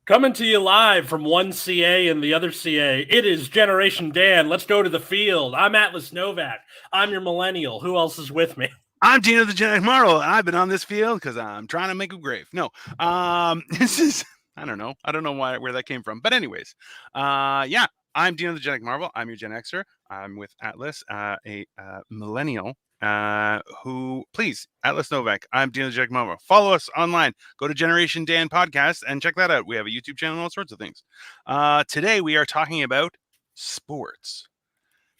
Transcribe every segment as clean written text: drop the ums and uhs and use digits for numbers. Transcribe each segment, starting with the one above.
Coming to you live from one CA and the other CA, it is Generation Dan. Let's go to the field. I'm Atlas Novak. I'm your millennial. Who else is with me? I'm Dino the Genetic Marvel, and I've been on this field because I'm trying to make a grave. No, this is I don't know where that came from, but anyways, yeah, I'm Dino the Genetic Marvel. I'm your Gen Xer. I'm with Atlas, a millennial. Who please Atlas Novak. I'm Dino the Genetic Marvel. Follow us online. Go to Generation Dan Podcast and check that out. We have a YouTube channel and all sorts of things. Today we are talking about sports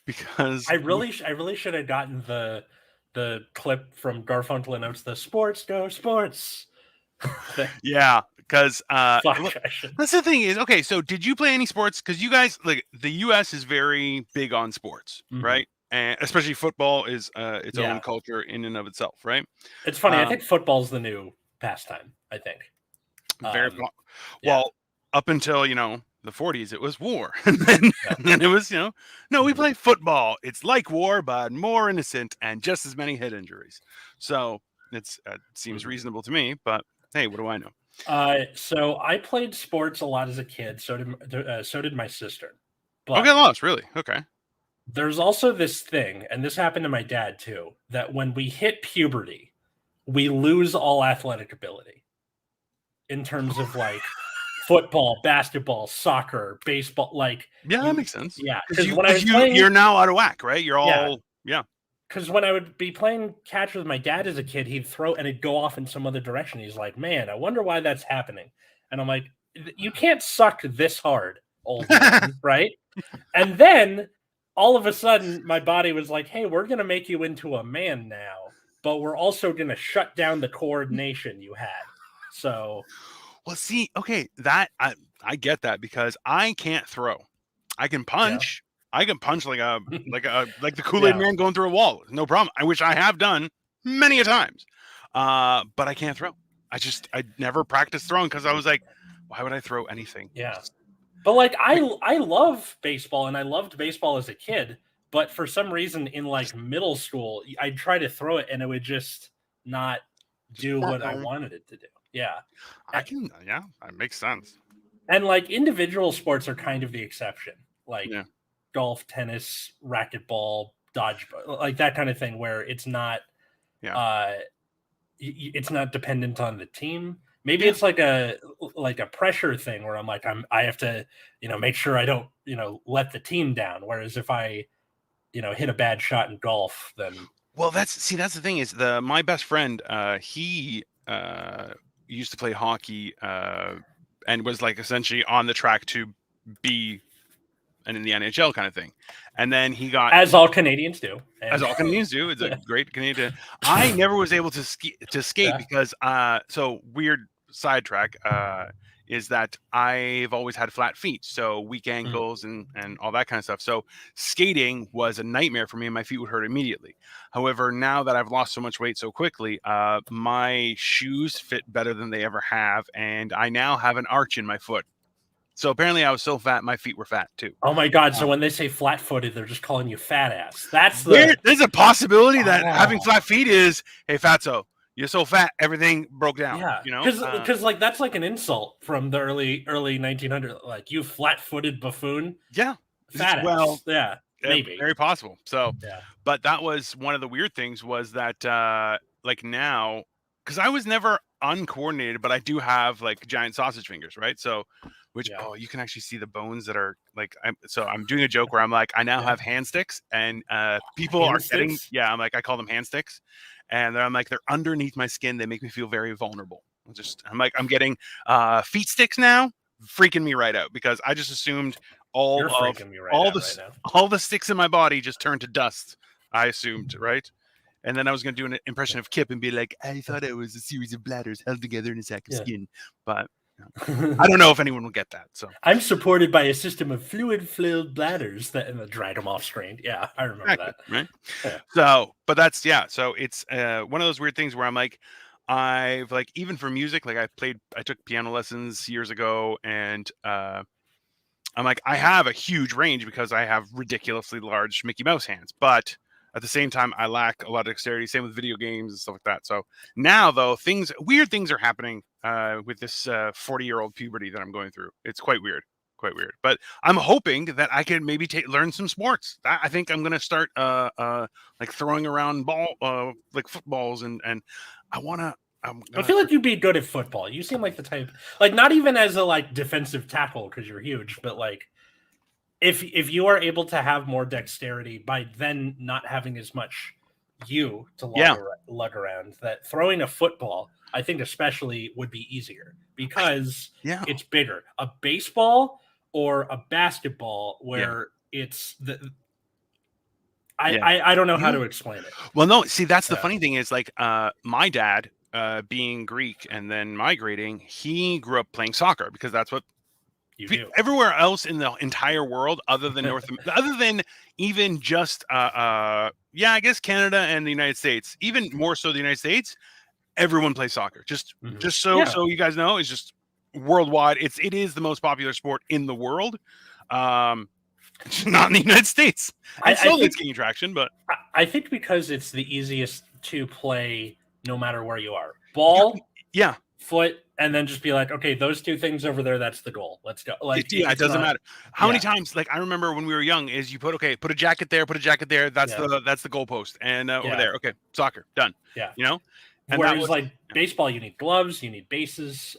because I really should have gotten the clip from Garfunkel announce the sports go sports. yeah, because Fuck, I should. that's the thing is, okay, so did you play any sports? Because you guys, like, the U.S. is very big on sports, right? And especially football is its own culture in and of itself, right? It's funny. I think football's the new pastime. I think. Well, up until the 40s, it was war, and then it was no, we play football. It's like war, but more innocent and just as many head injuries. So it seems reasonable to me. But hey, what do I know? So I played sports a lot as a kid. So did my sister. But okay, lost really. Okay. There's also this thing, and this happened to my dad too, that when we hit puberty, we lose all athletic ability in terms of like football, basketball, soccer, baseball. Like, that makes sense. Yeah, because you're now out of whack, right? You're all Because when I would be playing catch with my dad as a kid, he'd throw and it'd go off in some other direction. He's like, "Man, I wonder why that's happening." And I'm like, "You can't suck this hard, old man, right?" And then all of a sudden, my body was like, "Hey, we're gonna make you into a man now, but we're also gonna shut down the coordination you had." So, well, see, okay, that I get that because I can't throw. I can punch. Yeah. I can punch like the Kool-Aid man going through a wall. No problem. Which I have done many a times. But I can't throw. I never practiced throwing because I was like, why would I throw anything? Yeah. But like I love baseball and I loved baseball as a kid, but for some reason in like middle school, I'd try to throw it and it would just not do what I wanted it to do. Yeah. That makes sense. And like individual sports are kind of the exception. Like golf, tennis, racquetball, dodgeball, like that kind of thing where it's not it's not dependent on the team. Maybe it's like a pressure thing where I'm like I have to make sure I don't let the team down. Whereas if I hit a bad shot in golf, then that's the thing is my best friend he used to play hockey and was like essentially on the track to be and in the NHL kind of thing, and then he got as all Canadians do. As all Canadians do, it's a great Canadian. I never was able to skate because so weird sidetrack is that I've always had flat feet, so weak ankles and all that kind of stuff. So skating was a nightmare for me, and my feet would hurt immediately. However, now that I've lost so much weight so quickly, my shoes fit better than they ever have, and I now have an arch in my foot. So apparently I was so fat, my feet were fat too. Oh my God. So when they say flat-footed, they're just calling you fat ass. There's a possibility that having flat feet is, hey, fatso, you're so fat, everything broke down. Yeah. Because like that's like an insult from the early 1900s. Like, you flat-footed buffoon. Yeah. Fat ass. Yeah. Maybe. Very possible. So, but that was one of the weird things was that like now, because I was never uncoordinated, but I do have like giant sausage fingers, right? So you can actually see the bones that are like I'm doing a joke where I'm like I now have hand sticks and people are getting I'm like I call them hand sticks and I'm like they're underneath my skin. They make me feel very vulnerable. I'm getting feet sticks now, freaking me right out because I just assumed all the sticks in my body just turned to dust. I assumed, right? And then I was going to do an impression of Kip and be like, I thought it was a series of bladders held together in a sack of skin. But I don't know if anyone will get that. So I'm supported by a system of fluid-filled bladders that drag them off screen. Yeah, I remember that. Right. Yeah. So, but that's so it's one of those weird things where I'm like, I've like even for music, like I took piano lessons years ago, and I'm like I have a huge range because I have ridiculously large Mickey Mouse hands, but At the same time, I lack a lot of dexterity. Same with video games and stuff like that. So now, though, weird things are happening with this 40-year-old puberty that I'm going through. It's quite weird. Quite weird. But I'm hoping that I can maybe learn some sports. I think I'm going to start like throwing around like footballs, and I want to. I feel like you'd be good at football. You seem like the type, like not even as a like defensive tackle because you're huge, but like if you are able to have more dexterity by then not having as much to lug around, that throwing a football, I think especially would be easier because it's bigger. A baseball or a basketball where it's the. I don't know how to explain it. Well, no, see, that's the funny thing is like my dad, being Greek and then migrating, he grew up playing soccer because that's what you do. Everywhere else in the entire world, other than other than even just I guess Canada and the United States, even more so the United States, everyone plays soccer. Just so you guys know, it's just worldwide. It is the most popular sport in the world. Not in the United States. And slowly it's gaining traction, but I think because it's the easiest to play no matter where you are. Ball, foot, and then just be like, okay, those two things over there, that's the goal. Let's go. Like, it doesn't matter. How many times, like I remember when we were young, is you put a jacket there, that's the goalpost, and over there, okay, soccer, done. Yeah. You know? And whereas baseball, you need gloves, you need bases,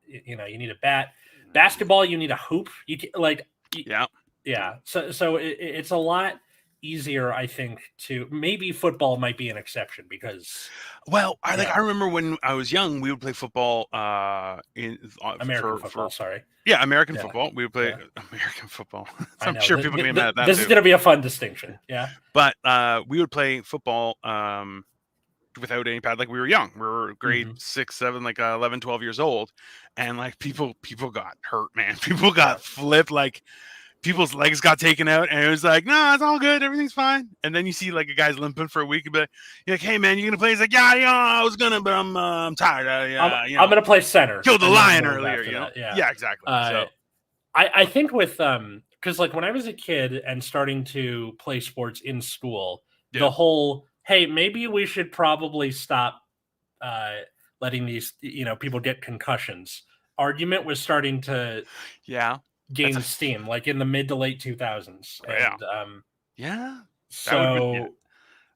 you need a bat. Basketball, you need a hoop. You can, yeah. So it's a lot easier, I think, to maybe football might be an exception because. Well, I remember when I was young, we would play football in American football. Sorry. Yeah, American football. We would play American football. I'm sure people get mad at that. This is going to be a fun distinction. Yeah. But we would play football without any pad. Like we were young. We were grade 6, 7, like 11, 12 years old. And like people got hurt, man. People got flipped, like people's legs got taken out, and it was like, no, it's all good, everything's fine. And then you see like a guy's limping for a week, but you're like, hey man, you gonna play? He's like, yeah, I was gonna, but I'm tired. I'm gonna play center. Killed the lion earlier, you know? Yeah, exactly. So I think with because like when I was a kid and starting to play sports in school, the whole hey, maybe we should probably stop letting these people get concussions argument was starting to gain steam, like in the mid to late 2000s. And, so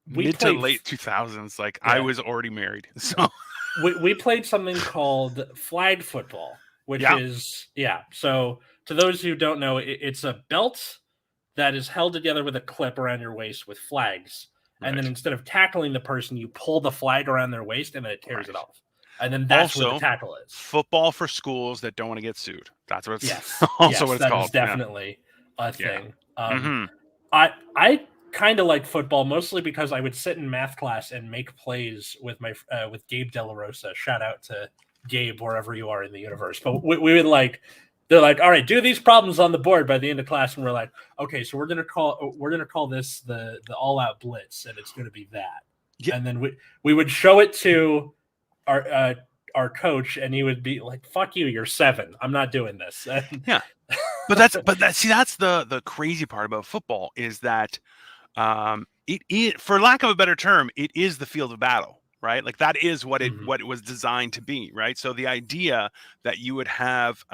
mid to late 2000s, like I was already married, so we played something called flag football, which is so to those who don't know, it's a belt that is held together with a clip around your waist with flags, and then instead of tackling the person, you pull the flag around their waist and then it tears it off. And then that's what the tackle is. Football for schools that don't want to get sued. That's what it's what it's called. That is definitely a thing. I kind of like football mostly because I would sit in math class and make plays with my with Gabe De La Rosa. Shout out to Gabe wherever you are in the universe. But we would like, they're like, all right, do these problems on the board by the end of class, and we're like, okay, so we're gonna call this the all out blitz, and it's gonna be that. And then we would show it to our coach, and he would be like, "Fuck you, you're 7. I'm not doing this." But that's the crazy part about football is that it is, for lack of a better term, it is the field of battle, right? Like that is what it was designed to be, right? So the idea that you would have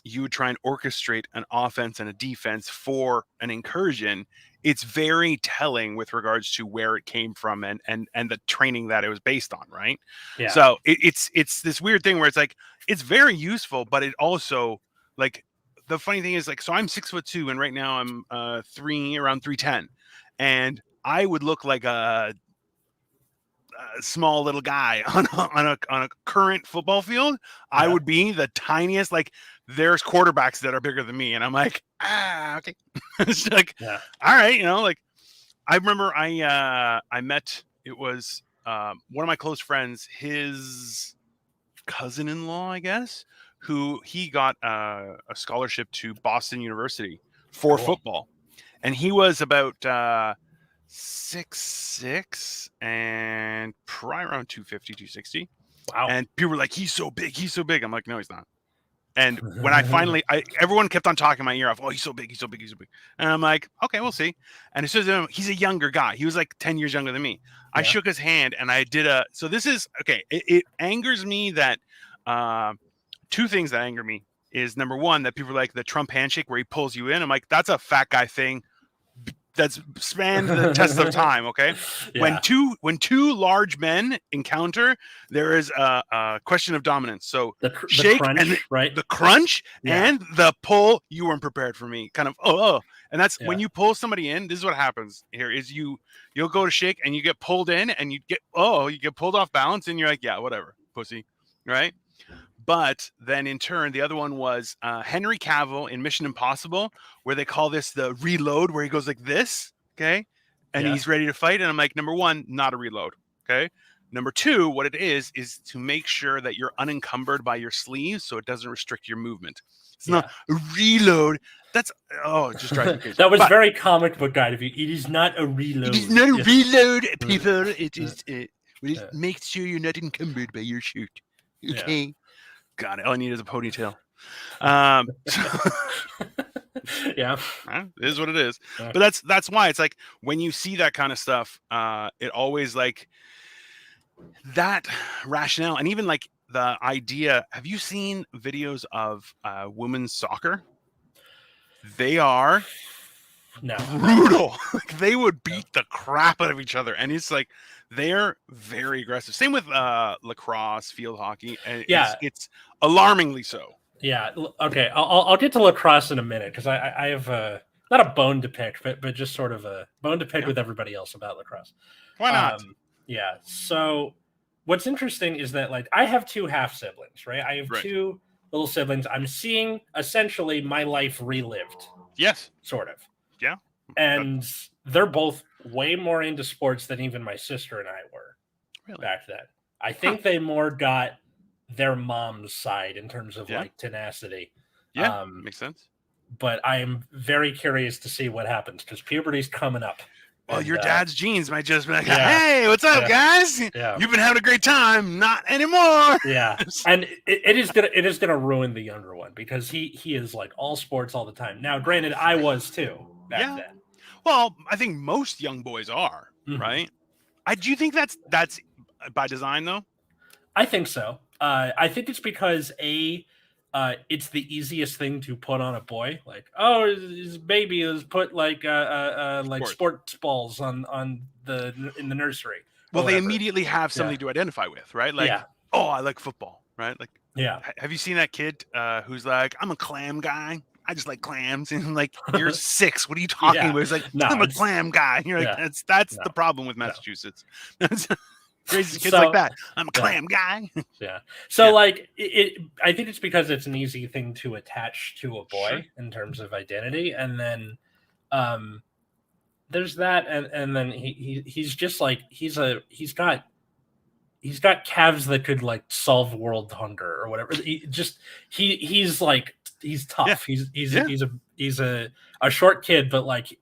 you would try and orchestrate an offense and a defense for an incursion, it's very telling with regards to where it came from and the training that it was based on, right? Yeah. So it's this weird thing where it's like it's very useful, but it also, like, the funny thing is, like, so I'm 6'2", and right now I'm around 310, and I would look like a small little guy on a current football field. I would be the tiniest. Like, there's quarterbacks that are bigger than me, and I'm like, okay. It's like, all right, like, I remember I met, it was one of my close friends, his cousin-in-law, I guess, who he got a scholarship to Boston University for football, and he was about 6'6" and probably around 250, 260. Wow. And people were like, he's so big. I'm like, no, he's not. And when I finally, everyone kept on talking my ear off. Oh, he's so big, he's so big, he's so big. And I'm like, okay, we'll see. And it says he's a younger guy. He was like 10 years younger than me. I shook his hand and I did so this is, okay, it angers me that, two things that anger me is, number one, that people are like the Trump handshake where he pulls you in. I'm like, that's a fat guy thing. That's spanned the test of time. Okay. Yeah. When two large men encounter, there is a question of dominance. So the shake crunch, and right? The crunch and the pull. You weren't prepared for me. Kind of and that's when you pull somebody in. This is what happens here: is you'll go to shake and you get pulled in and you get pulled off balance and you're like, yeah, whatever, pussy, right? But then in turn, the other one was Henry Cavill in Mission Impossible, where they call this the reload, where he goes like this, okay? And he's ready to fight. And I'm like, number one, not a reload, okay? Number two, what it is to make sure that you're unencumbered by your sleeves so it doesn't restrict your movement. It's not a reload. That's, it just drives me crazy. That was very comic book guide of you. It is not a reload. It is not a reload, people. It is, make sure you're not encumbered by your shirt, okay? Yeah. God, all I need is a ponytail. Yeah, it is what it is. Yeah. But that's why it's like when you see that kind of stuff, it always like that rationale, and even like the idea. Have you seen videos of women's soccer? They are brutal. Like, they would beat the crap out of each other, and it's like they're very aggressive. Same with lacrosse, field hockey. And it's alarmingly so. Yeah. Okay. I'll get to lacrosse in a minute because I have not a bone to pick, but just sort of a bone to pick with everybody else about lacrosse. Why not? Yeah. So what's interesting is that, like, I have two half siblings, right? I have two little siblings. I'm seeing essentially my life relived. Yes. Sort of. Yeah. And they're both way more into sports than even my sister and I were back then. I think they more got their mom's side in terms of like tenacity. Yeah, makes sense. But I am very curious to see what happens because puberty's coming up. Well, your dad's genes might just be like, hey, what's up, guys? Yeah. You've been having a great time. Not anymore. Yeah. And it is gonna ruin the younger one because he is like all sports all the time. Now, granted, I was too back then. Well, I think most young boys are, right? Do you think that's by design though? I think so. I think it's because it's the easiest thing to put on a boy. Like, his baby is put like sports balls in the nursery. Well, they immediately have something to identify with, right? Like, I like football, right? Like, have you seen that kid who's like, I'm a clam guy. I just like clams, and like, you're 6. What are you talking about? It's like, I'm a clam guy. And you're like, that's the problem with Massachusetts. Crazy kids like that. I'm a clam guy. Yeah. So like I think it's because it's an easy thing to attach to a boy in terms of identity, and then there's that, and then he's just like he's got calves that could like solve world hunger or whatever. He's tough. Yeah. He's a short kid, but like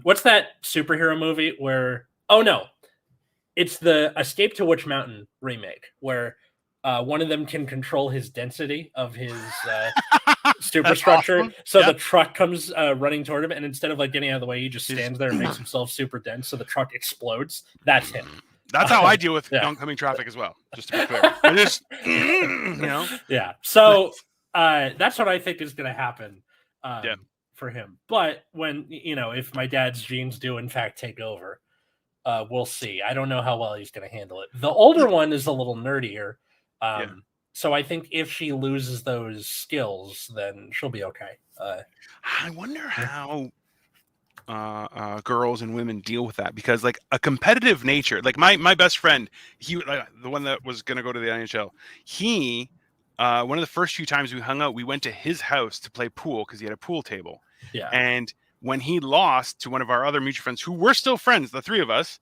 what's that superhero movie where it's the Escape to Witch Mountain remake where one of them can control his density of his superstructure. Awesome. So the truck comes running toward him, and instead of like getting out of the way, he just stands there and makes himself super dense. So the truck explodes. That's him. That's how I deal with oncoming traffic as well. Just to be clear, I just Yeah. So that's what I think is going to happen for him. But when if my dad's genes do in fact take over. We'll see. I don't know how well he's going to handle it. The older one is a little nerdier. So I think if she loses those skills, then she'll be okay. I wonder how girls and women deal with that, because like a competitive nature, like my best friend, the one that was going to go to the NHL, one of the first few times we hung out, we went to his house to play pool because he had a pool table. Yeah. And when he lost to one of our other mutual friends, who were still friends, the three of us,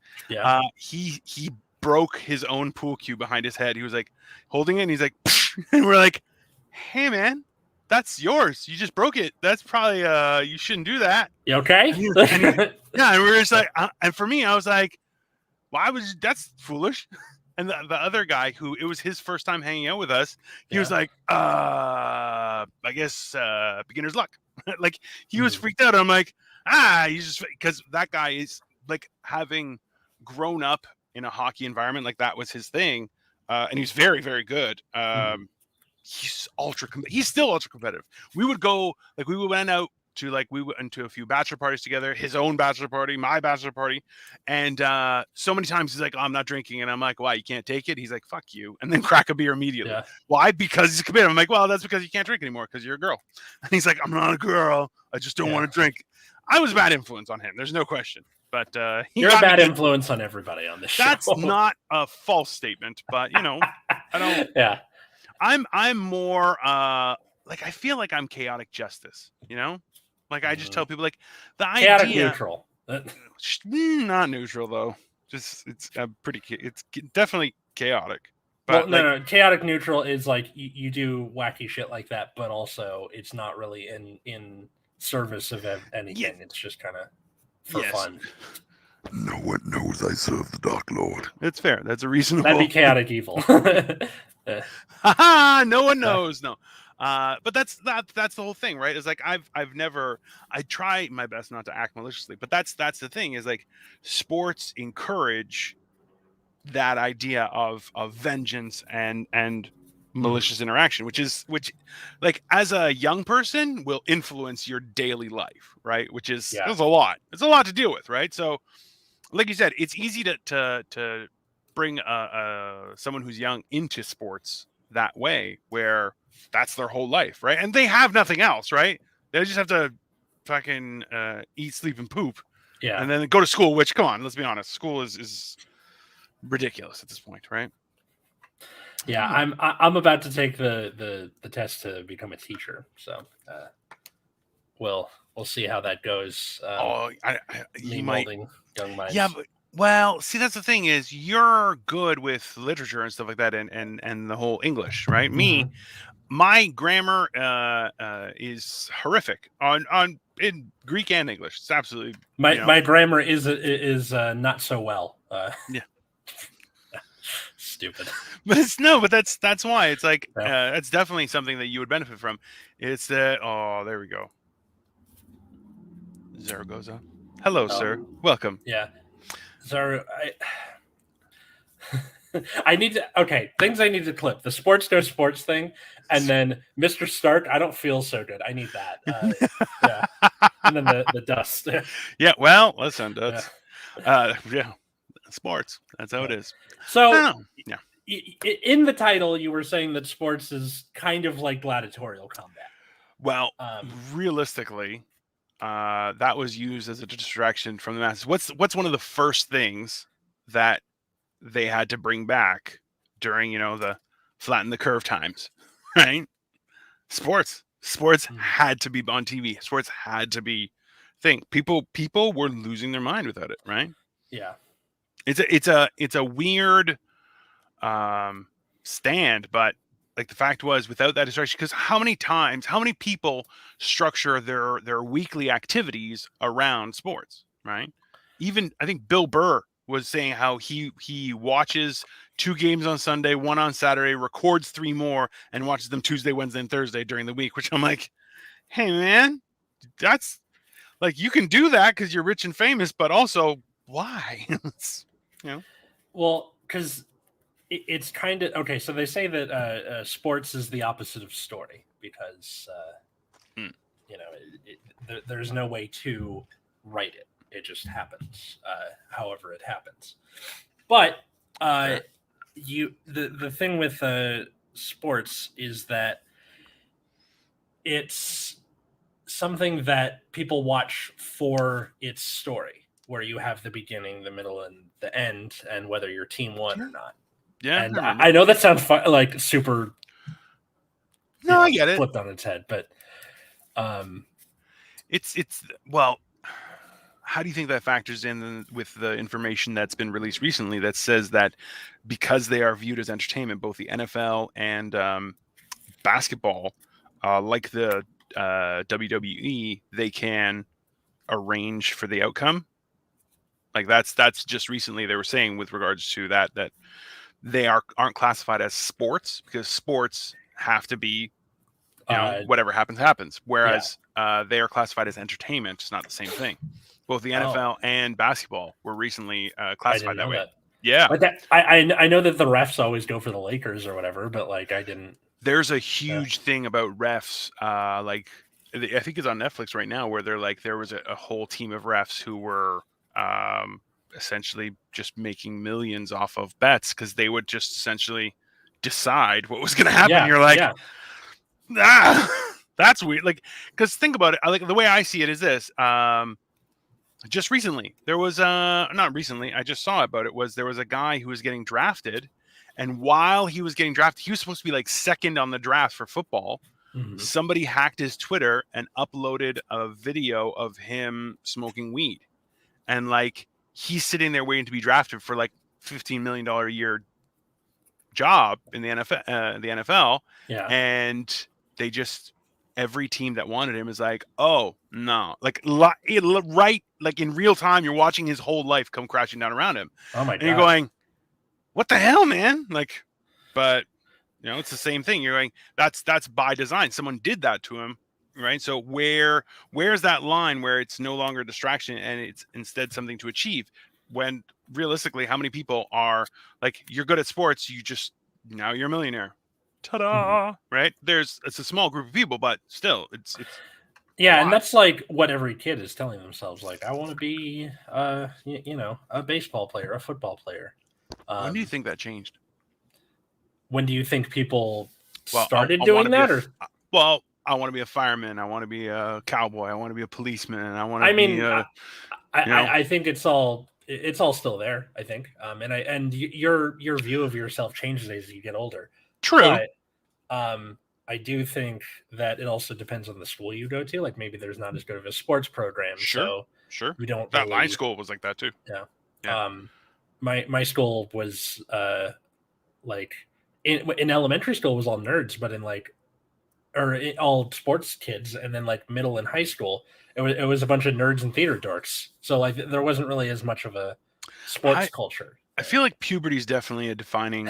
he broke his own pool cue behind his head. He was like holding it, and he's like, and we're like, "Hey, man, that's yours. You just broke it. That's probably you shouldn't do that." You okay? And we were just like, and for me, I was like, that's foolish. And the other guy, who it was his first time hanging out with us, he was like, I guess beginner's luck. Like, he was freaked out. I'm like, you just, because that guy is like, having grown up in a hockey environment, like that was his thing. And he's very, very good. He's he's still ultra competitive. We would go, like, we went out to, like, we went into a few bachelor parties together, his own bachelor party, my bachelor party. And so many times he's like, I'm not drinking. And I'm like, why, you can't take it? He's like, fuck you. And then crack a beer immediately. Yeah. Why? Because he's committed. I'm like, well, that's because you can't drink anymore because you're a girl. And he's like, I'm not a girl. I just don't want to drink. I was a bad influence on him. There's no question. But you're a bad influence on everybody on this show. That's not a false statement, but I don't. Yeah. I'm more like, I feel like I'm chaotic justice, Like, I just tell people, like, the chaotic idea, neutral. Not neutral though. Just it's definitely chaotic. But no. Chaotic neutral is like you do wacky shit like that, but also it's not really in service of anything. Yeah. It's just kind of for fun. No one knows I serve the Dark Lord. It's fair. That's a reasonable. That'd be chaotic evil. No one knows. No. But that's the whole thing, right? It's like I try my best not to act maliciously, but that's the thing, is like, sports encourage that idea of vengeance and malicious interaction, which like, as a young person, will influence your daily life, right? Which is there's a lot. It's a lot to deal with, right? So, like you said, it's easy to bring someone who's young into sports that way, where that's their whole life, right? And they have nothing else, right? They just have to fucking eat, sleep, and poop, and then go to school. Which, come on, let's be honest, school is ridiculous at this point, right? Yeah, I'm about to take the test to become a teacher, so we'll see how that goes. You might, young minds. Yeah, but, well, see, that's the thing, is you're good with literature and stuff like that, and the whole English, right? Me, my grammar is horrific in Greek and English. It's absolutely my grammar is not so well. Yeah. Stupid. But that's why it's like, that's definitely something that you would benefit from. It's there we go. Zaragoza. Hello, sir. Welcome. Yeah. I need to things I need to clip. The sports thing, and then Mr. Stark, I don't feel so good. I need that. Yeah. And then the dust. Yeah, well, listen, that's sports. That's how it is. So in the title, you were saying that sports is kind of like gladiatorial combat. Well, realistically, that was used as a distraction from the masses. What's one of the first things that they had to bring back during, the flatten the curve times, right? Sports had to be on TV. Sports had to be thing. People were losing their mind without it, right? Yeah. It's a weird stand, but like, the fact was, without that distraction, because how many people structure their weekly activities around sports, right? Even I think Bill Burr was saying how he watches 2 games on Sunday, 1 on Saturday, records 3 more, and watches them Tuesday, Wednesday, and Thursday during the week, which I'm like, hey man, that's like, you can do that because you're rich and famous, but also why? Well, because it's kind of okay. So they say that sports is the opposite of story, because there's no way to write it. It just happens, however it happens. But the thing with sports is that it's something that people watch for its story, where you have the beginning, the middle, and the end, and whether your team won or not. Yeah, and I know that sounds like super. No, I get it. Flipped on its head, but it's well. How do you think that factors in with the information that's been released recently that says that because they are viewed as entertainment, both the NFL and basketball, like the WWE, they can arrange for the outcome? Like, that's just recently they were saying with regards to that they aren't classified as sports because sports have to be, whatever happens. Whereas they are classified as entertainment. It's not the same thing. Both the NFL and basketball were recently classified that way. Yeah, like that. I know that the refs always go for the Lakers or whatever, but like I didn't. There's a huge thing about refs. Like I think it's on Netflix right now, where they're like there was a whole team of refs who were essentially just making millions off of bets because they would just essentially decide what was going to happen. Yeah, You're like, that's weird. Like, because think about it. Like the way I see it is this. Just recently, there was not recently. I just saw about it. There was a guy who was getting drafted, and while he was getting drafted, he was supposed to be like second on the draft for football. Mm-hmm. Somebody hacked his Twitter and uploaded a video of him smoking weed, and like he's sitting there waiting to be drafted for like $15 million a year job in the NFL. Yeah, and they just. Every team that wanted him is like, oh no, like right, like in real time, you're watching his whole life come crashing down around him. Oh my god! And you're going, what the hell, man? Like, but it's the same thing. You're going, that's by design. Someone did that to him, right? So where's that line where it's no longer a distraction and it's instead something to achieve? When realistically, how many people are like, you're good at sports, now you're a millionaire. Ta-da! Right? It's a small group of people, but still, it's and that's like what every kid is telling themselves. Like, I want to be, a baseball player, a football player. When do you think that changed? When do you think people started doing that? I want to be a fireman. I want to be a cowboy. I want to be a policeman. I want to be. I think it's all still there. I think, and your view of yourself changes as you get older. True. But, I do think that it also depends on the school you go to. Like maybe there's not as good of a sports program. Sure. We don't. My school was like that too. Yeah. My school was like in elementary school was all nerds, but all sports kids, and then like middle and high school it was a bunch of nerds and theater dorks. So like there wasn't really as much of a sports culture. I feel like puberty is definitely a defining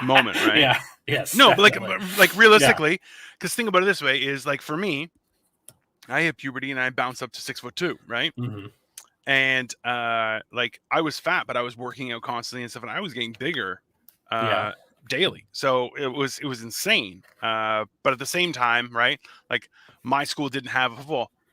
moment, right? Yeah. Yes. No, definitely. but like realistically, because think about it this way: is like for me, I hit puberty and I bounced up to 6'2", right? Mm-hmm. And like I was fat, but I was working out constantly and stuff, and I was getting bigger daily. So it was insane. But at the same time, right? Like my school didn't have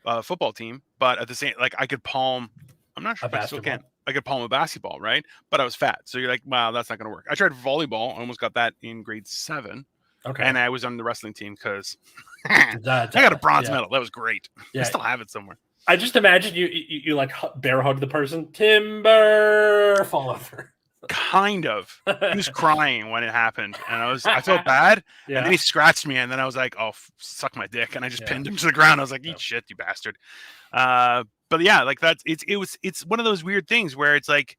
a football team, but at the same, like I could palm. I'm not sure if I still can. I could palm a basketball, right? But I was fat. So you're like, wow, that's not going to work. I tried volleyball. I almost got that in grade 7. Okay. And I was on the wrestling team because I got a bronze medal. That was great. Yeah. I still have it somewhere. I just imagine you like bear hug the person. Timber fall over. Kind of. He was crying when it happened. And I felt bad. Yeah. And then he scratched me. And then I was like, oh, suck my dick. And I just pinned him to the ground. I was like, eat shit, you bastard. But yeah, like it's one of those weird things where it's like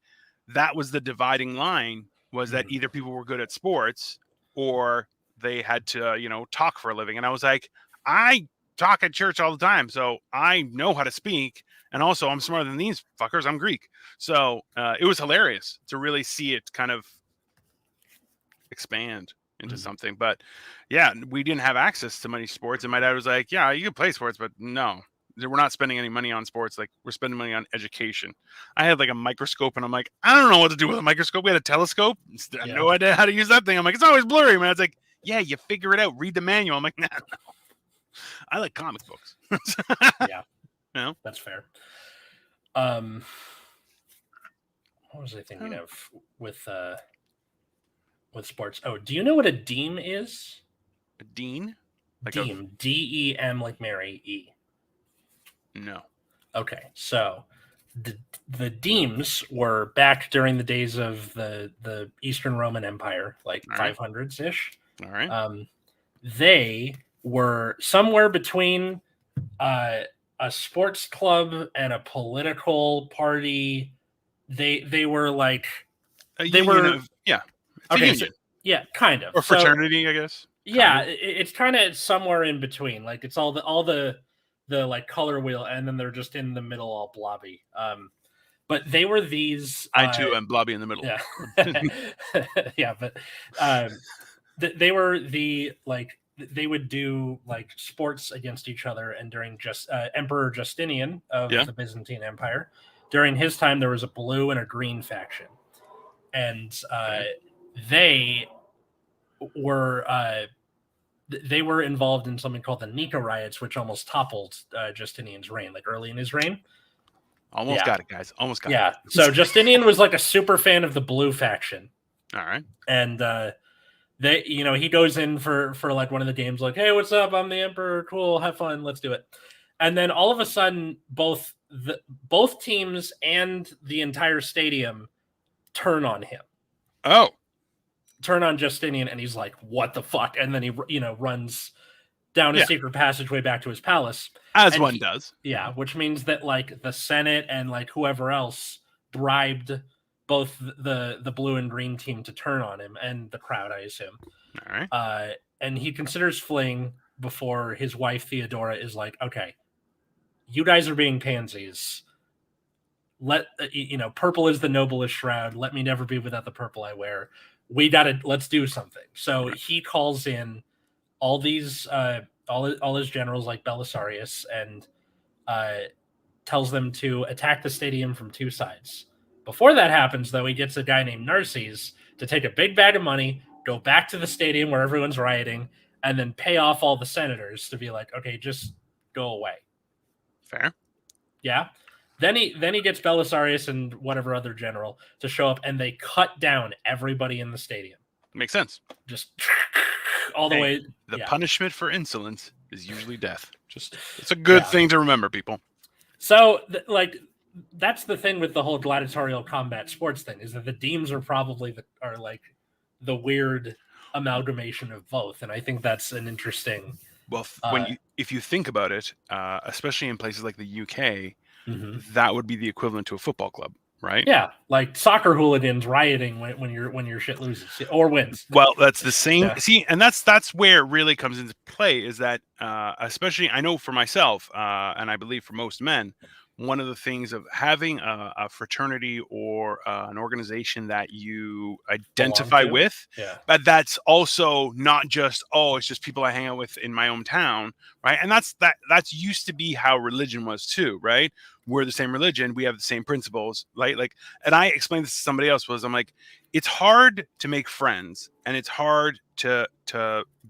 that was the dividing line, was that either people were good at sports or they had to, talk for a living. And I was like, I talk at church all the time, so I know how to speak. And also I'm smarter than these fuckers. I'm Greek. So it was hilarious to really see it kind of expand into something. But yeah, we didn't have access to many sports. And my dad was like, yeah, you can play sports, but no. We're not spending any money on sports. Like we're spending money on education. I had like a microscope and I'm like, I don't know what to do with a microscope. We had a telescope. I had no idea how to use that thing. I'm like, it's always blurry, man. It's like, yeah, you figure it out. Read the manual. I'm like, no. I like comic books. Yeah. That's fair. What was I thinking of with sports? Oh, do you know what a deem is? A dean? Like deem. DEM like Mary E. No. Okay, so the deems were back during the days of the Eastern Roman Empire, like 500s ish. All right. They were somewhere between a sports club and a political party. They were like okay. So, kind of, or fraternity, I guess. It's kind of somewhere in between. Like it's all the like color wheel, and then they're just in the middle all blobby. But they were these. I too am blobby in the middle. Yeah, yeah, but they were they would do like sports against each other, and during Emperor Justinian of the Byzantine Empire, during his time there was a blue and a green faction, and they were involved in something called the Nika riots, which almost toppled Justinian's reign, like early in his reign. Almost got it, guys. Almost got it. Yeah. So Justinian was like a super fan of the blue faction. All right. And he goes in for like one of the games, like, hey, what's up? I'm the emperor. Cool. Have fun. Let's do it. And then all of a sudden, both teams and the entire stadium turn on him. Oh. Turn on Justinian, and he's like, what the fuck? And then he, runs down a secret passageway back to his palace. As one does. Yeah, which means that like the Senate and like whoever else bribed both the blue and green team to turn on him, and the crowd, I assume. All right. And he considers fleeing before his wife Theodora is like, okay, you guys are being pansies. Purple is the noblest shroud. Let me never be without the purple I wear. Let's do something. So he calls in all these all his generals like Belisarius, and tells them to attack the stadium from two sides. Before that happens, though, he gets a guy named Narses to take a big bag of money, go back to the stadium where everyone's rioting, and then pay off all the senators to be like, okay, just go away. Fair. Yeah. Then he gets Belisarius and whatever other general to show up, and they cut down everybody in the stadium. Makes sense. Just all the way. The punishment for insolence is usually death. It's a good thing to remember, people. So, that's the thing with the whole gladiatorial combat sports thing, is that the deems are probably the weird amalgamation of both, and I think that's an interesting. Well, if you think about it, especially in places like the UK, mm-hmm. that would be the equivalent to a football club, right? Yeah, like soccer hooligans rioting when your shit loses or wins. Well, that's the same. Yeah. See, and that's where it really comes into play, is that especially I know for myself, and I believe for most men, one of the things of having a fraternity or an organization that you identify with, but that's also not just, it's just people I hang out with in my hometown, right? And that's used to be how religion was too, right? We're the same religion, we have the same principles, right? Like, and I explained this to somebody else, I'm like, it's hard to make friends and it's hard to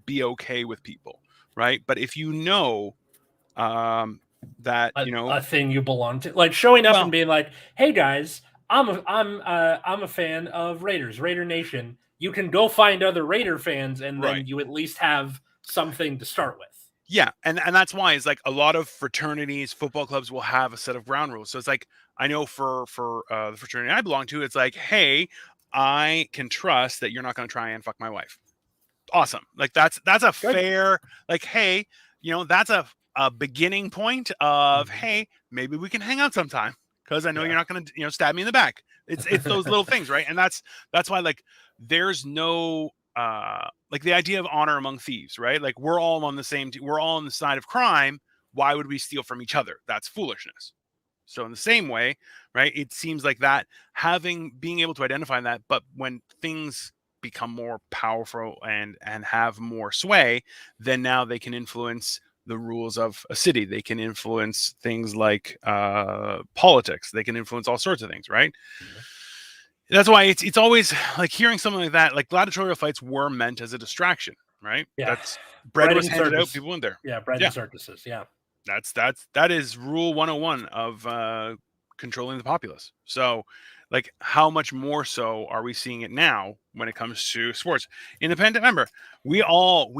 be okay with people, right? But if you know that a thing you belong to, like showing up and being like, hey guys, I'm a fan of Raider Nation. You can go find other Raider fans, and then you at least have something to start with. Yeah, and that's why it's like a lot of fraternities, football clubs will have a set of ground rules. So it's like, I know for the fraternity I belong to, it's like, hey, I can trust that you're not going to try and fuck my wife. Awesome. Like that's a fair, like, hey, that's a beginning point of, hey, maybe we can hang out sometime, because I know you're not going to stab me in the back. It's those little things, right? And that's why, like, there's no like the idea of honor among thieves, right? Like, we're all on the same we're all on the side of crime. Why would we steal from each other? That's foolishness. So in the same way, right, it seems like that being able to identify that, but when things become more powerful and have more sway, then now they can influence the rules of a city. They can influence things like politics. They can influence all sorts of things, right? Mm-hmm. That's why it's always like hearing something like that. Like, gladiatorial fights were meant as a distraction, right? Yeah. That's bread was handed out, people in there. Yeah, bread and circuses. Yeah. That is rule 101 of controlling the populace. So, like, how much more so are we seeing it now when it comes to sports? In the pandemic, remember, we all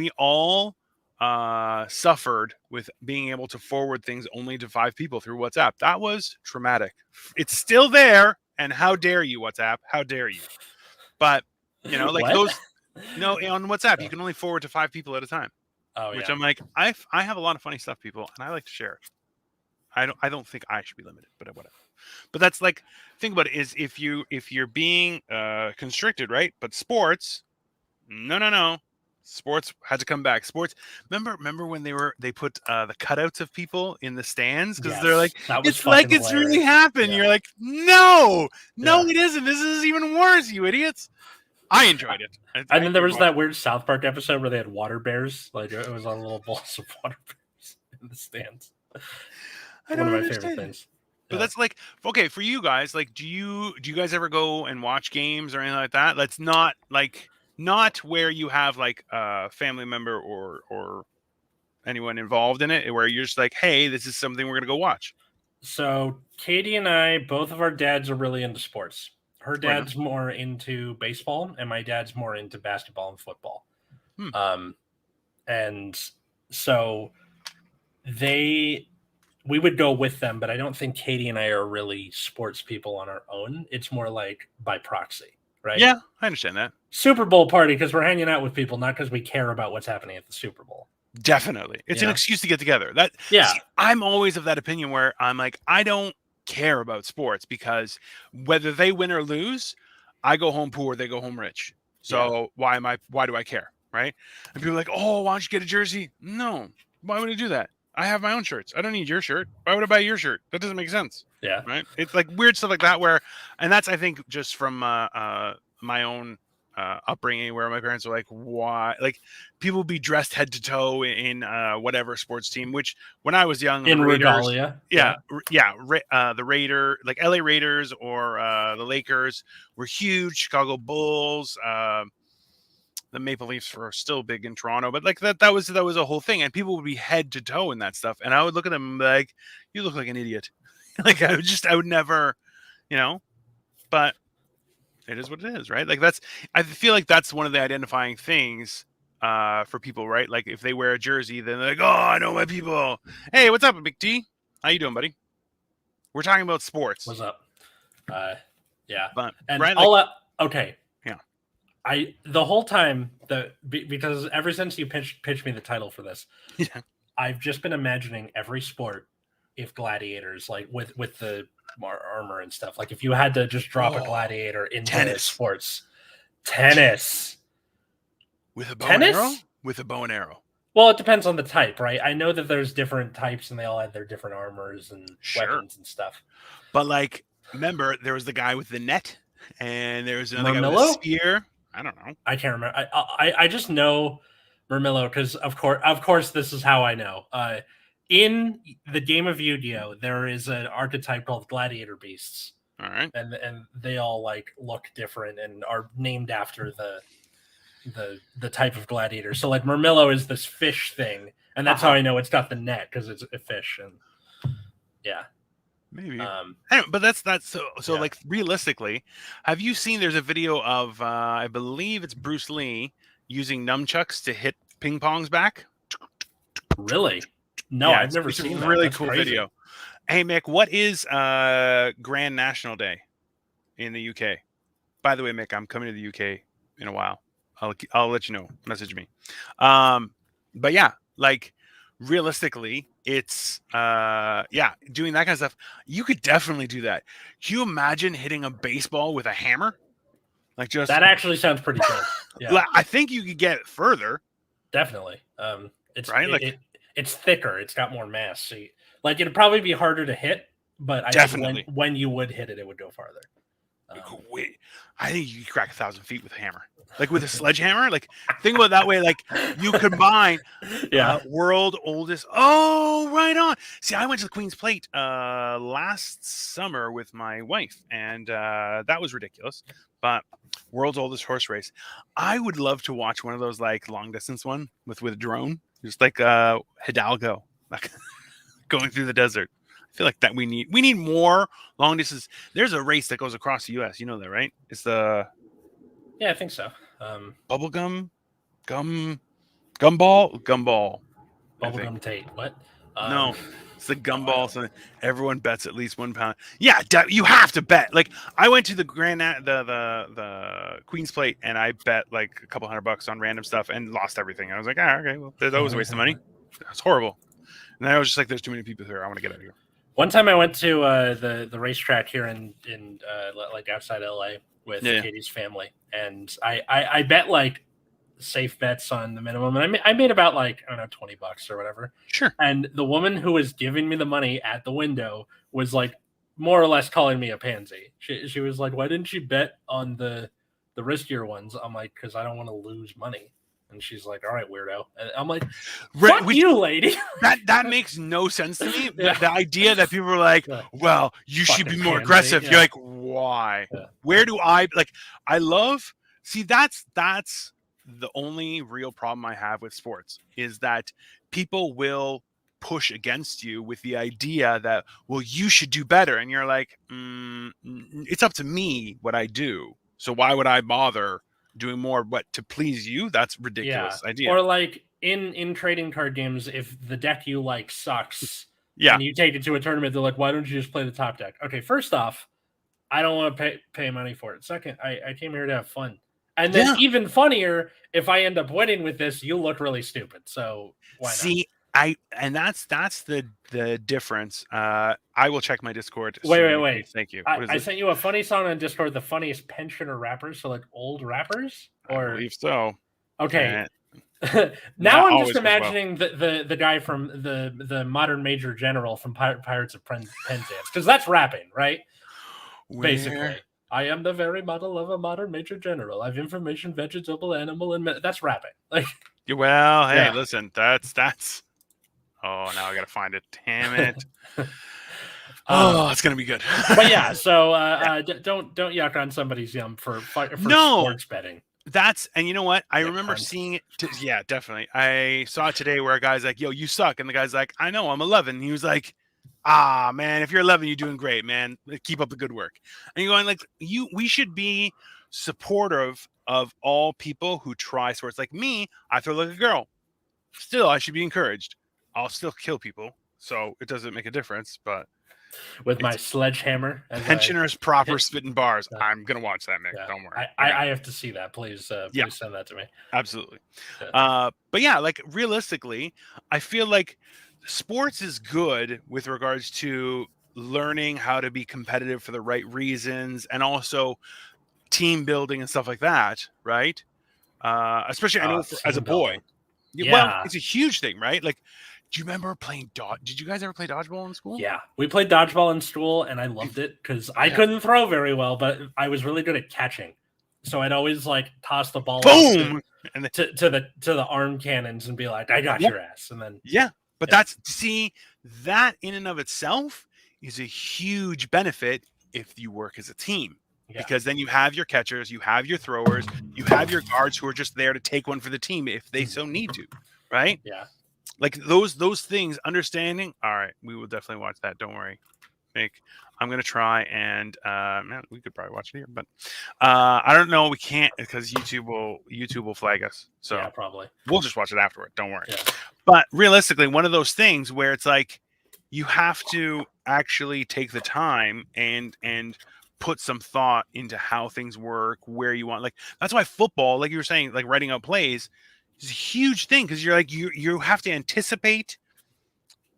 suffered with being able to forward things only to 5 people through WhatsApp. That was traumatic. It's still there, and how dare you, WhatsApp? How dare you? But like those, on WhatsApp you can only forward to 5 people at a time. Which I'm like, I have a lot of funny stuff, people, and I like to share it. I don't think I should be limited, but whatever. But that's like, think about it, is if you're being constricted, right? But sports, no. Sports had to come back. Sports. Remember when they put the cutouts of people in the stands because they're like, that was it's like it's hilarious. really happened. Yeah. You're like, no, it isn't. This is even worse, you idiots. I enjoyed it. And then there was that weird South Park episode where they had water bears. Like it was on little balls of water bears in the stands. One of my favorite things. But that's like, okay, for you guys, like, do you guys ever go and watch games or anything like that? That's not where you have like a family member or anyone involved in it, where you're just like, hey, this is something we're gonna go watch. So Katie and I, both of our dads are really into sports. Her dad's more into baseball, and my dad's more into basketball and football. And so we would go with them, but I don't think Katie and I are really sports people on our own. It's more like by proxy, right? Yeah, I understand that. Super Bowl party because we're hanging out with people, not because we care about what's happening at the Super Bowl. Definitely. It's an excuse to get together. See, I'm always of that opinion where I'm like, I don't care about sports because whether they win or lose, I go home poor, they go home rich. So why do I care? Right? And people are like, oh, why don't you get a jersey? No. Why would I do that? I have my own shirts. I don't need your shirt. Why would I buy your shirt? That doesn't make sense. Yeah. Right. It's like weird stuff like that and that's, I think, just from my own upbringing where my parents were like, why? Like people would be dressed head to toe in whatever sports team, which when I was young, in the Raiders, regalia. The Raider, like LA Raiders or the Lakers were huge. Chicago Bulls, the Maple Leafs were still big in Toronto, but like that was a whole thing, and people would be head to toe in that stuff, and I would look at them and be like, you look like an idiot. Like I would never, but it is what it is, right? Like I feel like that's one of the identifying things for people, right? Like if they wear a jersey, then they're like, oh, I know my people. Hey, what's up, Big T? How you doing, buddy? We're talking about sports. What's up? Yeah. But, and right, okay. Yeah. The whole time because ever since you pitched me the title for this, I've just been imagining every sport if gladiators, like with the armor and stuff, like if you had to just drop a gladiator into sports. Tennis with a bow and arrow. With a bow and arrow. Well, it depends on the type, right? I know that there's different types and they all have their different armors and weapons and stuff. But like, remember there was the guy with the net, and there was another guy with a spear. I don't know. I can't remember. I just know Mermillo because of course this is how I know. In the game of Yu-Gi-Oh, there is an archetype called gladiator beasts. All right, and they all like look different and are named after the type of gladiator. So like Mermillo is this fish thing, and that's how I know it's got the net because it's a fish. And maybe. But that's so. Like realistically, have you seen? There's a video of I believe it's Bruce Lee using nunchucks to hit ping pongs back. Really? No, I've never seen that. Really cool video. Hey Mick, what is Grand National Day in the UK? By the way, Mick, I'm coming to the UK in a while. I'll let you know. Message me. But yeah, like realistically, it's doing that kind of stuff. You could definitely do that. Can you imagine hitting a baseball with a hammer? Like just that actually sounds pretty cool. Yeah, I think you could get further. Definitely. It's right. It's thicker. It's got more mass. So it'd probably be harder to hit, but I think when you would hit it, it would go farther. Wait, I think you could crack 1,000 feet with a hammer, like with a sledgehammer. Like think about it that way. Like you combine, world oldest. Oh, right on. See, I went to the Queen's Plate last summer with my wife, and that was ridiculous. But world's oldest horse race. I would love to watch one of those like long distance one with a drone, just like Hidalgo, like going through the desert. I feel like that we need more long distance. There's a race that goes across the U.S. You know that, right? It's the I think so. Bubblegum, gumball. Bubblegum Tate. What? No, it's the gumball. So everyone bets at least 1 pound. Yeah, you have to bet. Like I went to the the Queen's Plate and I bet like a couple $100 on random stuff and lost everything. I was like, okay, well, there's always a waste of money. It's horrible. And I was just like, there's too many people here. I want to get out of here. One time I went to the racetrack here in like outside LA with Katie's family, and I bet like safe bets on the minimum, and I made about like, I don't know, $20 or whatever. Sure. And the woman who was giving me the money at the window was like more or less calling me a pansy. She was like, "Why didn't you bet on the riskier ones?" I'm like, "Because I don't want to lose money." And she's like, "All right, weirdo." And I'm like, "Fuck you, lady." That makes no sense to me. Yeah. The idea that people are like, "Well, you should be more aggressive." Yeah. You're like, "Why? Yeah. Where do I like?" I love. See, that's the only real problem I have with sports is that people will push against you with the idea that, well, you should do better, and you're like, it's up to me what I do. So why would I bother doing more to please you? That's ridiculous idea. Or like in trading card games, if the deck you like sucks, yeah, and you take it to a tournament, they're like, "Why don't you just play the top deck?" Okay, first off, I don't want to pay money for it. Second, I came here to have fun. And then even funnier, if I end up winning with this, you look really stupid. So why not? See, that's the difference. I will check my Discord. Wait. Thank you. I sent you a funny song on Discord, the funniest pensioner rappers, so like old rappers? Or I believe so. Okay. Now I'm just imagining the guy from the modern Major General from Pirates of Penzance, because that's rapping, right? Basically. I am the very model of a modern Major General. I have information, vegetable, animal, and that's rapping. Like, well, hey, listen, that's. Oh, now I gotta find it. Damn it! It's gonna be good. But yeah, so don't yuck on somebody's yum for sports betting. And you know what? I remember seeing it. Yeah, definitely. I saw it today where a guy's like, "Yo, you suck," and the guy's like, "I know, I'm 11." And he was like, "Ah, man, if you're 11, you're doing great, man. Keep up the good work." And you're going like, we should be supportive of all people who try sports. Like me, I throw like a girl. Still, I should be encouraged. I'll still kill people, so it doesn't make a difference. But with my sledgehammer, pensioners proper spitting bars. I'm gonna watch that, Nick. Yeah. Don't worry. I have to see that. Please, please send that to me. Absolutely. But yeah, like realistically, I feel like sports is good with regards to learning how to be competitive for the right reasons and also team building and stuff like that, right? Especially I know as a boy. Yeah. Well, it's a huge thing, right? Like, do you remember playing did you guys ever play dodgeball in school? Yeah, we played dodgeball in school and I loved it because I couldn't throw very well, but I was really good at catching. So I'd always like toss the ball boom to the arm cannons and be like, "I got your ass." And then but that in and of itself is a huge benefit if you work as a team. Because then you have your catchers, you have your throwers, you have your guards who are just there to take one for the team if they so need to, right? Yeah. Like those things, understanding. All right, we will definitely watch that. Don't worry, Nick. I'm gonna try and man, we could probably watch it here, but I don't know. We can't because YouTube will flag us. So yeah, probably we'll just watch it afterward. Don't worry. Yeah. But realistically, one of those things where it's like you have to actually take the time and put some thought into how things work, where you want. Like that's why football, like you were saying, like writing out plays is a huge thing because you're like you have to anticipate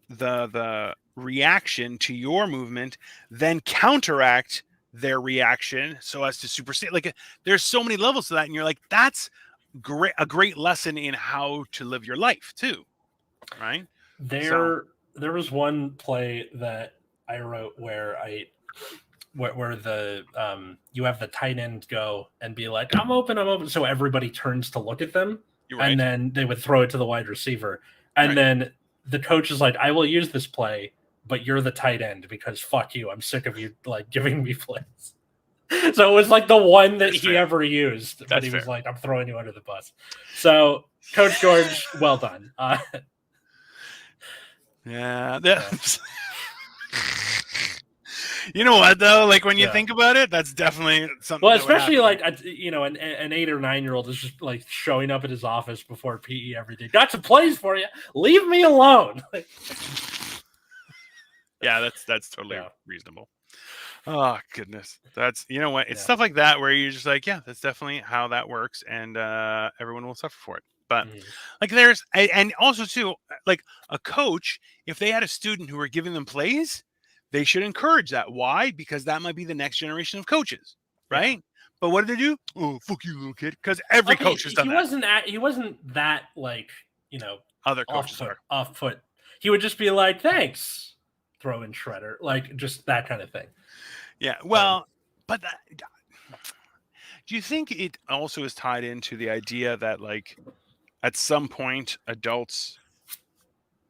the reaction to your movement, then counteract their reaction so as to supersede. Like there's so many levels to that, and you're like, that's a great lesson in how to live your life too, right? There was one play that I wrote where the you have the tight end go and be like, I'm open, so everybody turns to look at them, and then they would throw it to the wide receiver, and then the coach is like, I will use this play, but you're the tight end because fuck you, I'm sick of you like giving me plays. So it was like the one that he ever used, but he was like, I'm throwing you under the bus. So Coach George, well done. You know what though? Like when you think about it, that's definitely something. Well, especially like an 8 or 9 year old is just like showing up at his office before PE every day. Got some plays for you. Leave me alone. Yeah, that's totally reasonable. Oh goodness, that's what? It's stuff like that where you're just like, yeah, that's definitely how that works, and everyone will suffer for it. But like there's and also too, like a coach, if they had a student who were giving them plays, they should encourage that. Why? Because that might be the next generation of coaches, right? But what did they do? Oh, fuck you, little kid! Because every coach has done that. He wasn't that like Other coaches off put. He would just be like, "Thanks," throw in Shredder, like just that kind of thing. Yeah. Well, but do you think it also is tied into the idea that like at some point adults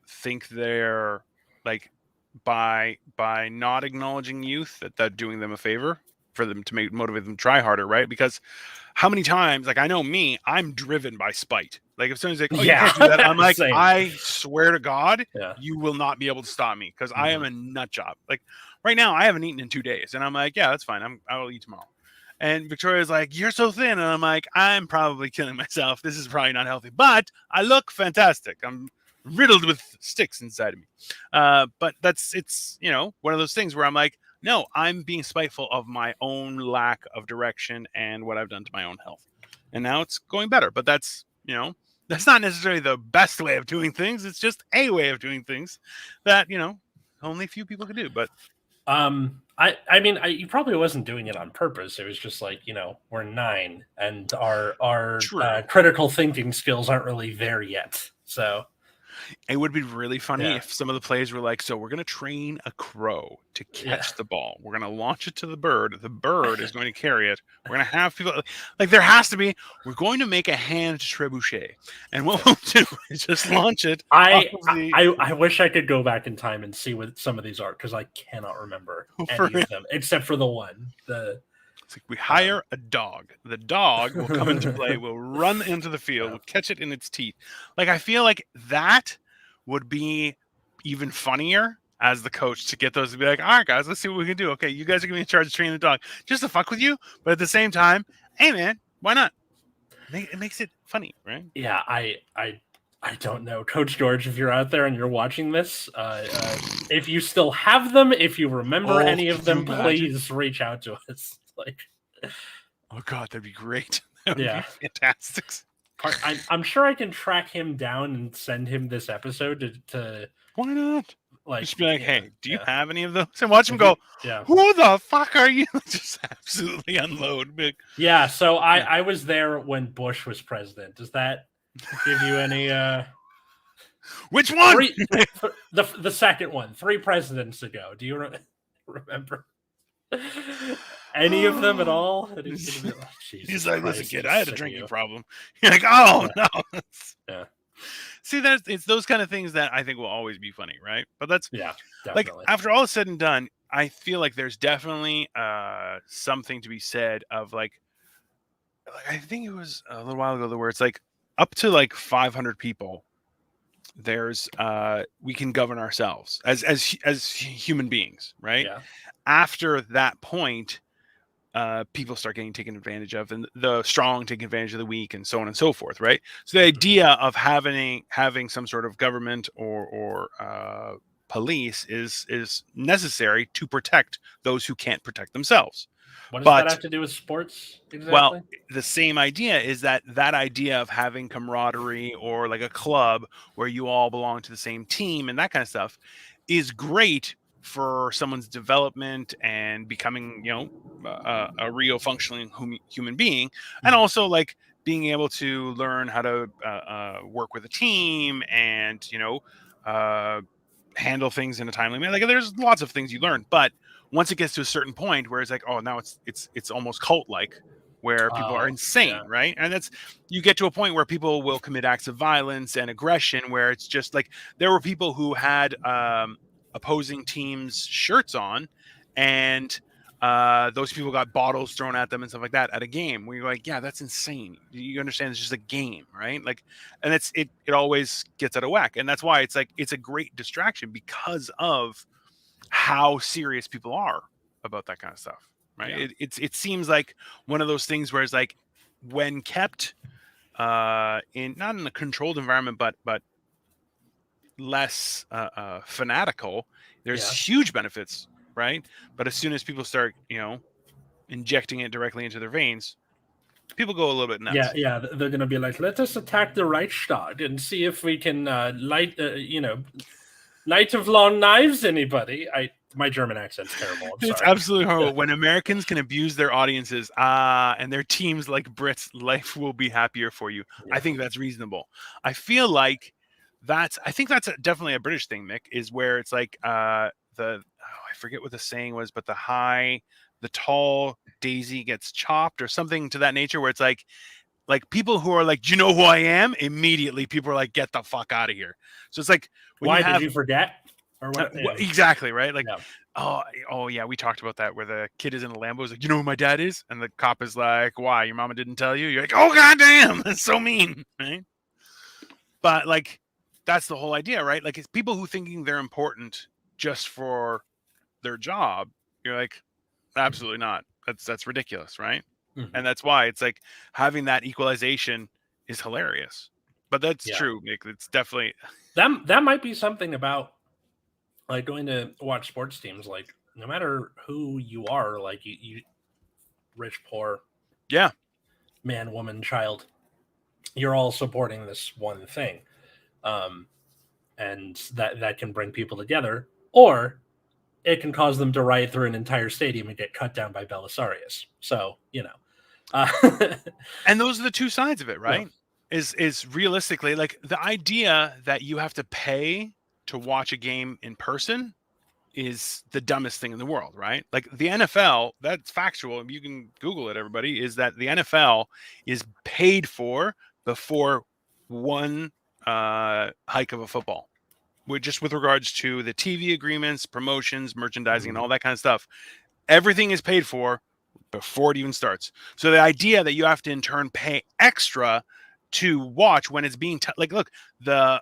think they're like by not acknowledging youth that doing them a favor for them to motivate them to try harder, right? Because how many times, like I know me, I'm driven by spite. Like if someone's like, "Oh, you can't do that," I'm like, I swear to God, you will not be able to stop me because I am a nut job. Like right now, I haven't eaten in 2 days, and I'm like, yeah, that's fine. I will eat tomorrow. And Victoria's like, "You're so thin," and I'm like, "I'm probably killing myself. This is probably not healthy, but I look fantastic. I'm riddled with sticks inside of me." But it's one of those things where I'm like, no, I'm being spiteful of my own lack of direction and what I've done to my own health. And now it's going better. But that's not necessarily the best way of doing things. It's just a way of doing things that, only a few people can do. But I mean, he probably wasn't doing it on purpose. It was just like, we're 9 and our critical thinking skills aren't really there yet. So it would be really funny if some of the plays were like, so we're going to train a crow to catch the ball. We're going to launch it to the bird. The bird is going to carry it. We're going to have people like there has to be. We're going to make a hand trebuchet, and what we'll do is just launch it. I wish I could go back in time and see what some of these are because I cannot remember any of them except for the one. It's like we hire a dog. The dog will come into play. Will run into the field. Will catch it in its teeth. Like I feel like that would be even funnier as the coach to get those to be like, all right, guys, let's see what we can do. Okay, you guys are gonna be in charge of training the dog just to fuck with you, but at the same time, hey man, why not? It makes it funny, right? Yeah, I don't know, Coach George. If you're out there and you're watching this, if you still have them, if you remember any of them, please reach out to us. Like, oh god, that'd be great. That would be fantastic. I'm sure I can track him down and send him this episode to why not? Like, just be like, hey, do you have any of those? And watch him go, who the fuck are you? Just absolutely unload. Yeah, so I was there when Bush was president. Does that give you any which one? The second one, 3 presidents ago. Do you remember any of them at all? He's like, listen, kid, I had a drinking problem. You're like, oh no. Yeah. See, it's those kind of things that I think will always be funny, right? But that's definitely. Like after all is said and done, I feel like there's definitely something to be said of like I think it was a little while ago where it's like up to like 500 people. There's we can govern ourselves as human beings, right? Yeah. After that point, people start getting taken advantage of, and the strong take advantage of the weak, and so on and so forth, right? So the idea of having some sort of government or police is necessary to protect those who can't protect themselves. What does that have to do with sports? Exactly? Well, the same idea is that idea of having camaraderie or like a club where you all belong to the same team and that kind of stuff is great for someone's development and becoming, a real functioning human being, and also like being able to learn how to work with a team and handle things in a timely manner. Like there's lots of things you learn, but once it gets to a certain point where it's like, oh, now it's almost cult-like, where people are insane, right? And you get to a point where people will commit acts of violence and aggression, where it's just like there were people who had opposing teams' shirts on, and those people got bottles thrown at them and stuff like that at a game. Where you're like, yeah, that's insane. You understand? It's just a game, right? Like, and it always gets out of whack, and that's why it's like it's a great distraction because of how serious people are about that kind of stuff, right? Yeah. It seems like one of those things where it's like when kept not in a controlled environment, but less fanatical, there's huge benefits, right? But as soon as people start, injecting it directly into their veins, people go a little bit nuts. Yeah, they're gonna be like, let us attack the Reichstag and see if we can Knight of Long Knives, anybody? My German accent's terrible. I'm It's sorry. absolutely horrible. When Americans can abuse their audiences and their teams like Brits, life will be happier for you. Yeah. I think that's reasonable. I feel like I think that's definitely a British thing, Mick, is where it's like I forget what the saying was, but the tall daisy gets chopped or something to that nature, where it's like people who are like, do you know who I am? Immediately people are like, get the fuck out of here. So it's like, why did you forget? Or what? Exactly, right? Like, yeah. oh yeah, we talked about that where the kid is in a Lambo, is like, you know who my dad is? And the cop is like, why? Your mama didn't tell you? You're like, oh goddamn, that's so mean, right? But like, that's the whole idea, right? Like, it's people who thinking they're important just for their job. You're like, absolutely not. That's ridiculous, right? Mm-hmm. And that's why it's like having that equalization is hilarious. But that's true, Nick. It's definitely that might be something about like going to watch sports teams. Like, no matter who you are, like you rich, poor, man, woman, child, you're all supporting this one thing, and that can bring people together, or it can cause them to riot through an entire stadium and get cut down by Belisarius. So, and those are the two sides of it, right? Yeah. Is realistically, like, the idea that you have to pay to watch a game in person is the dumbest thing in the world, right? Like, the NFL, that's factual. You can Google it, everybody, is that the NFL is paid for before one hike of a football. Just with regards to the TV agreements, promotions, merchandising, and all that kind of stuff. Everything is paid for before it even starts. So the idea that you have to in turn pay extra to watch when it's being like, look, the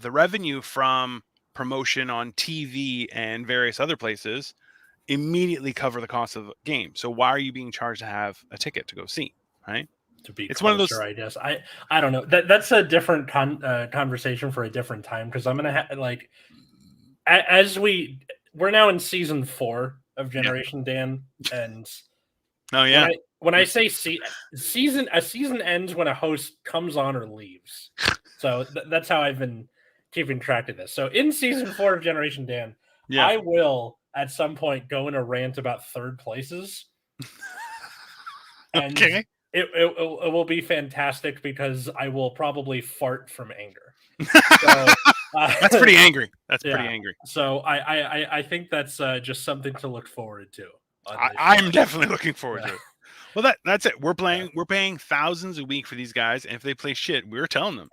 revenue from promotion on TV and various other places immediately cover the cost of the game. So why are you being charged to have a ticket to go see, right? To be it's closer, one of those. I guess I don't know. That's a different conversation for a different time, because I'm gonna like, as we're now in season 4 of Generation Dan, and when I say a season ends when a host comes on or leaves. So that's how I've been keeping track of this. So in season 4 of Generation Dan, I will at some point go in a rant about third places. And okay. It will be fantastic because I will probably fart from anger. So, that's pretty angry. That's pretty angry. So I think that's just something to look forward to. I'm definitely looking forward to it. Well, that's it. We're paying thousands a week for these guys, and if they play shit, we're telling them.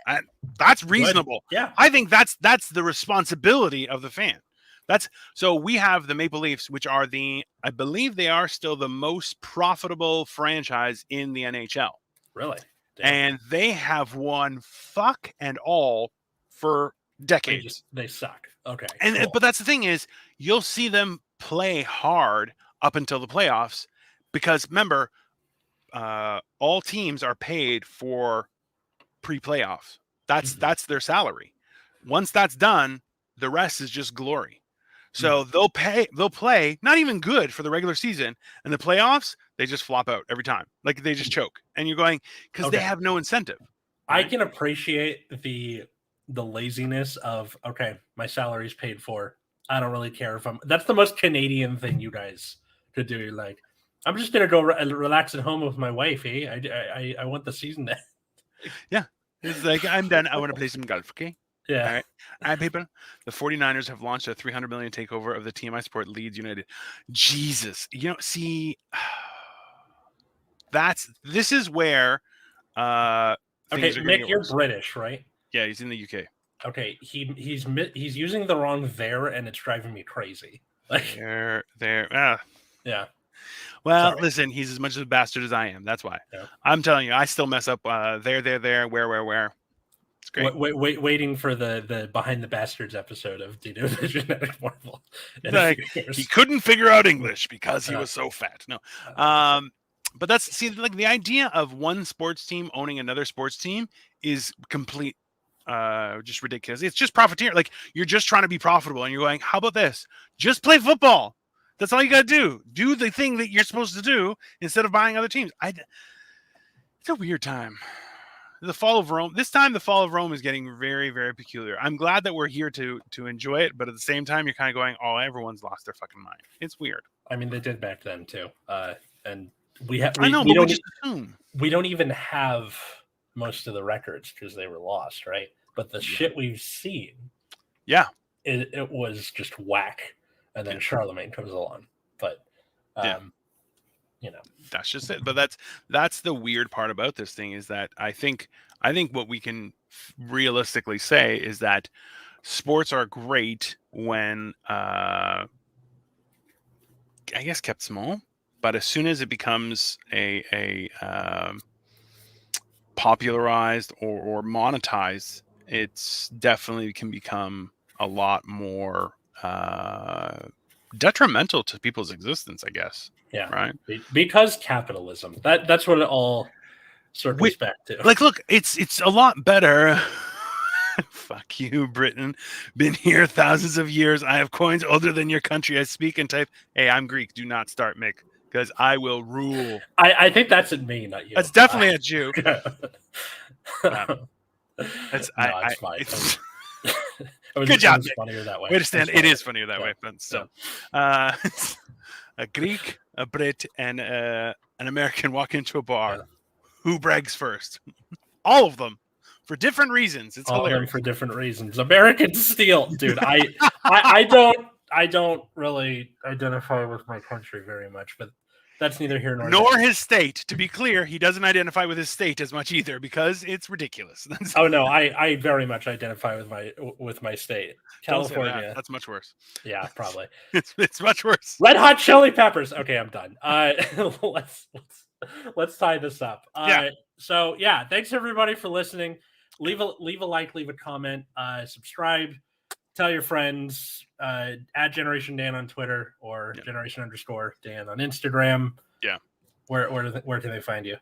That's reasonable. Good. Yeah, I think that's the responsibility of the fan. So we have the Maple Leafs, which are I believe they are still the most profitable franchise in the NHL. Really? Damn. And they have won fuck and all for decades. They suck. Okay. And cool. But that's the thing is, you'll see them play hard up until the playoffs, because remember, all teams are paid for pre-playoffs. That's their salary. Once that's done, the rest is just glory. So they'll play not even good for the regular season, and the playoffs, they just flop out every time. Like, they just choke. And you're going, because they have no incentive. Right? I can appreciate the laziness of, okay, my salary's paid for. I don't really care if that's the most Canadian thing you guys could do. You're like, I'm just going to go relax at home with my wife. I want the season to end. Yeah. It's like, I'm done. I want to play some golf. Okay. Yeah. All right, people. The 49ers have launched a $300 million takeover of the team I support, Leeds United. Jesus. See, this is where okay, Mick, you're British, right? Yeah, he's in the UK. Okay, he's using the wrong there, and it's driving me crazy. Like, there. Yeah. Well, listen, he's as much of a bastard as I am. That's why. Yeah. I'm telling you, I still mess up there, where. It's great. Waiting for the Behind the Bastards episode of Do You Know the Genetic Marvel. Like, he couldn't figure out English because he was so fat. No. But that's, like, the idea of one sports team owning another sports team is complete just ridiculous. It's just profiteer. Like, you're just trying to be profitable, and you're going, how about this? Just play football. That's all you got to do. Do the thing that you're supposed to do instead of buying other teams. It's a weird time. the fall of Rome. This time, the fall of Rome is getting very, very peculiar. I'm glad that we're here to enjoy it, but at the same time, you're kind of going, "Oh, everyone's lost their fucking mind." It's weird. I mean, they did back then too, and I know, but we just assume we don't even have most of the records because they were lost, right? But the shit we've seen, it was just whack. And then Charlemagne comes along, but you know, that's just it. But that's the weird part about this thing is that I think what we can realistically say is that sports are great when I guess kept small, but as soon as it becomes a popularized or monetized, it's definitely can become a lot more detrimental to people's existence, I guess. Yeah. Right. Because capitalism. That's what it all circles back to. Like, look, it's a lot better. Fuck you, Britain. Been here thousands of years. I have coins older than your country. I speak and type. Hey, I'm Greek. Do not start, Mick, because I will rule. I think that's at me, not you. That's definitely a Jew. It's fine. Good job. It was funnier that way. Wait a stand. It is funnier that way, but still. A Greek, a Brit, and an American walk into a bar. Yeah. Who brags first? All of them. For different reasons. It's all hilarious. For different reasons. Americans steal, dude. I don't really identify with my country very much, but that's neither here nor his state. To be clear, he doesn't identify with his state as much either because it's ridiculous. Oh no, I very much identify with my state, California. That's much worse. Yeah, probably. it's much worse. Red Hot Chili Peppers. Okay, I'm done. Let's tie this up. So yeah, thanks everybody for listening. Leave a like, leave a comment, subscribe, tell your friends, add Generation Dan on Twitter or Generation_Dan on Instagram. Yeah. Where can they find you?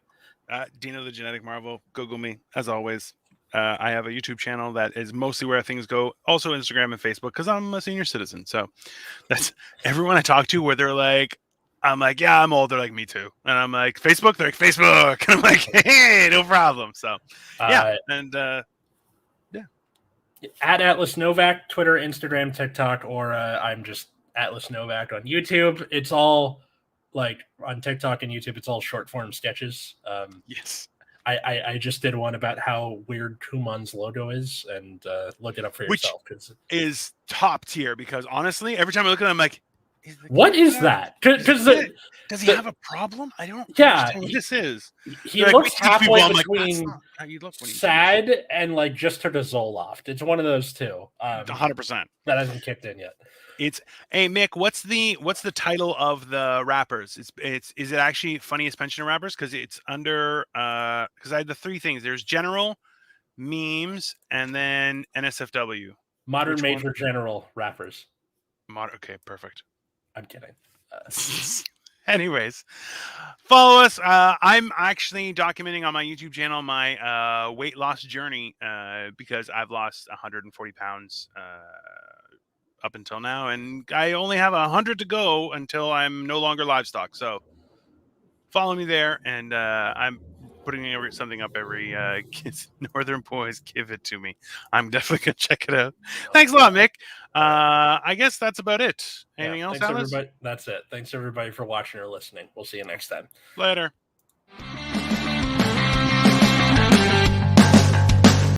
Dino the Genetic Marvel. Google me as always. I have a YouTube channel that is mostly where things go. Also Instagram and Facebook because I'm a senior citizen. So that's everyone I talk to where they're like, I'm like, yeah, I'm old. They're like, me too. And I'm like, Facebook? They're like, Facebook. And I'm like, hey, no problem. So, yeah. At Atlas Novak, Twitter, Instagram, TikTok, or I'm just Atlas Novak on YouTube. It's all like on TikTok and YouTube, it's all short form sketches. Yes. I just did one about how weird Kumon's logo is, and look it up for yourself. Which is top tier because honestly, every time I look at it, I'm like, what is that? Because does he have a problem? I don't understand what this is. He looks halfway between sad and like just took a Zoloft. It's one of those two. 100%. That hasn't kicked in yet. Hey Mick, what's the title of the rappers? Is it actually Funniest Pensioner Rappers? Because it's under because I had the three things. There's general, memes, and then NSFW. Modern Major General Rappers. Okay, perfect. I'm kidding. Anyways, follow us. I'm actually documenting on my YouTube channel my weight loss journey because I've lost 140 pounds up until now, and I only have 100 to go until I'm no longer livestock. So follow me there, and I'm putting something up every Northern Boys give it to me. I'm definitely gonna check it out. Thanks a lot, Mick. I guess that's about it. Anything else, Thanks, everybody. That's it. Thanks everybody for watching or listening. We'll see you next time. Later.